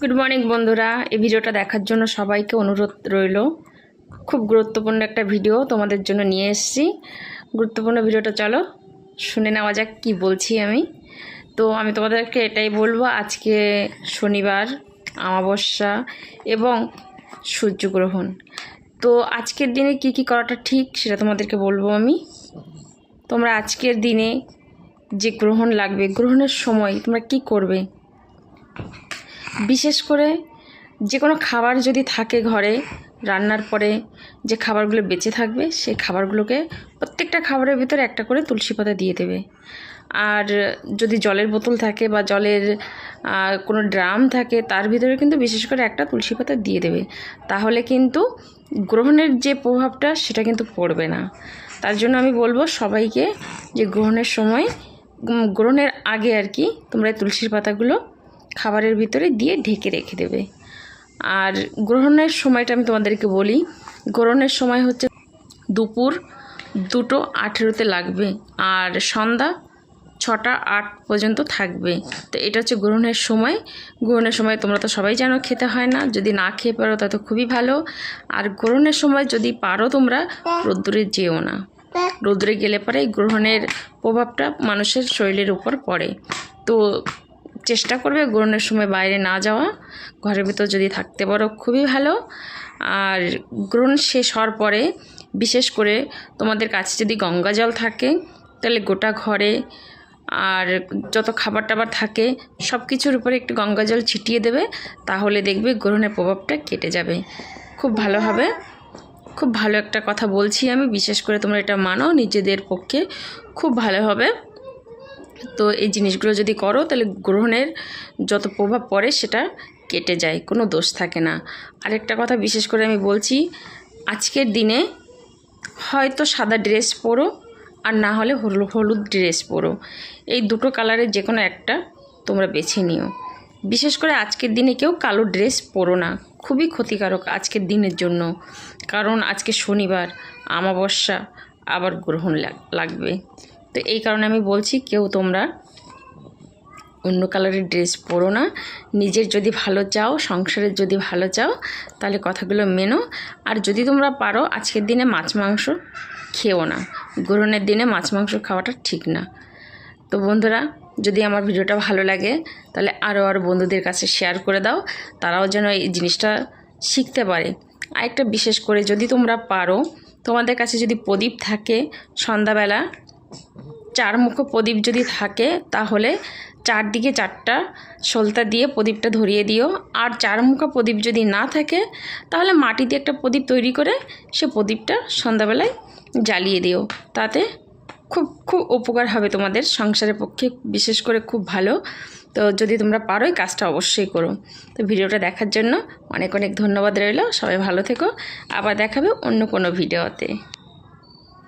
Good morning বন্ধুরা, এই ভিডিওটা দেখার জন্য সবাইকে অনুরোধ রইল। খুব গুরুত্বপূর্ণ একটা ভিডিও তোমাদের জন্য নিয়ে এসেছি। গুরুত্বপূর্ণ ভিডিওটা চলো শুনে নেওয়া যাক কি বলছি আমি। তো আমি তোমাদেরকে এটাই বলবো, আজকে শনিবার, অমাবস্যা এবং সূর্যগ্রহণ। তো আজকের দিনে কি কি করাটা ঠিক সেটা তোমাদেরকে বলবো আমি। তোমরা আজকের দিনে যে গ্রহণ লাগবে, গ্রহণের সময় তোমরা কি করবে, বিশেষ করে যে কোনো খাবার যদি থাকে ঘরে, রান্নার পরে যে খাবারগুলো বেঁচে থাকবে সেই খাবারগুলোকে প্রত্যেকটা খাবারের ভিতরে একটা করে তুলসী পাতা দিয়ে দেবে। আর যদি জলের বোতল থাকে বা জলের কোনো ড্রাম থাকে তার ভিতরে কিন্তু বিশেষ করে একটা তুলসী পাতা দিয়ে দেবে। তাহলে কিন্তু গ্রহণের যে প্রভাবটা সেটা কিন্তু পড়বে না। তার জন্য আমি বলবো সবাইকে যে গ্রহণের সময়, গ্রহণের আগে আর কি, তোমরা তুলসীর পাতাগুলো খাবারের ভিতরে দিয়ে ঢেকে রেখে দেবে। আর গ্রহণের সময়টা আমি তোমাদেরকে বলি, গ্রহণের সময় হচ্ছে দুপুর 2:18 লাগবে আর সন্ধ্যা 6:08 পর্যন্ত থাকবে। তো এটা হচ্ছে গ্রহণের সময়। গ্রহণের সময় তোমরা তো সবাই জানো খেতে হয় না, যদি না খেয়ে পারো তা তো খুবই ভালো। আর গ্রহণের সময় যদি পারো তোমরা রোদ্দুরে যেও না, রোদ্দুরে গেলে পরে গ্রহণের প্রভাবটা মানুষের শরীরের উপর পড়ে। তো চেষ্টা করবে গ্রহণের সময় বাইরে না যাওয়া, ঘরের ভিতর যদি থাকতে পারো খুবই ভালো। আর গ্রহণ শেষ হওয়ার পরে বিশেষ করে তোমাদের কাছে যদি গঙ্গা জল থাকে তাহলে গোটা ঘরে আর যত খাবার টাবার থাকে সব কিছুর উপরে একটু গঙ্গা জল ছিটিয়ে দেবে, তাহলে দেখবে গ্রহণের প্রভাবটা কেটে যাবে। খুব ভালো হবে। খুব ভালো একটা কথা বলছি আমি, বিশেষ করে তোমরা এটা মানো, নিজেদের পক্ষে খুব ভালো হবে। তো এই জিনিসগুলো যদি করো তাহলে গ্রহণের যত প্রভাব পড়ে সেটা কেটে যায়, কোনো দোষ থাকে না। আরেকটা কথা বিশেষ করে আমি বলছি, আজকের দিনে হয়তো সাদা ড্রেস পরো আর না হলে হলুদ ড্রেস পরো, এই দুটো কালারের যে কোনো একটা তোমরা বেছে নিও। বিশেষ করে আজকের দিনে কেউ কালো ড্রেস পরো না, খুবই ক্ষতিকারক আজকের দিনের জন্য। কারণ আজকে শনিবার, অমাবস্যা, আবার গ্রহণ লাগবে। তো এই কারণে আমি বলছি কেউ তোমরা অন্য কালারের ড্রেস পরো না। নিজের যদি ভালো চাও, সংসারের যদি ভালো চাও, তাহলে কথাগুলো মেনো। আর যদি তোমরা পারো আজকের দিনে মাছ মাংস খেও না, গ্রহণের দিনে মাছ মাংস খাওয়াটা ঠিক না। তো বন্ধুরা, যদি আমার ভিডিওটা ভালো লাগে তাহলে আরও বন্ধুদের কাছে শেয়ার করে দাও, তারাও যেন এই জিনিসটা শিখতে পারে। আরেকটা বিশেষ করে যদি তোমরা পারো, তোমাদের কাছে যদি প্রদীপ থাকে, সন্ধ্যাবেলা 4 মুখো প্রদীপ যদি থাকে তাহলে চারদিকে 4টা সলতা দিয়ে প্রদীপটা ধরিয়ে দিও। আর 4 মুখা প্রদীপ যদি না থাকে তাহলে মাটি দিয়ে একটা প্রদীপ তৈরি করে সে প্রদীপটা সন্ধ্যাবেলায় জ্বালিয়ে দিও। তাতে খুব খুব উপকার হবে তোমাদের সংসারের পক্ষে, বিশেষ করে খুব ভালো। তো যদি তোমরা পারো এই কাজটা অবশ্যই করো। তো ভিডিওটা দেখার জন্য অনেক অনেক ধন্যবাদ রইল। সবাই ভালো থেকো, আবার দেখাবে অন্য কোনো ভিডিওতে।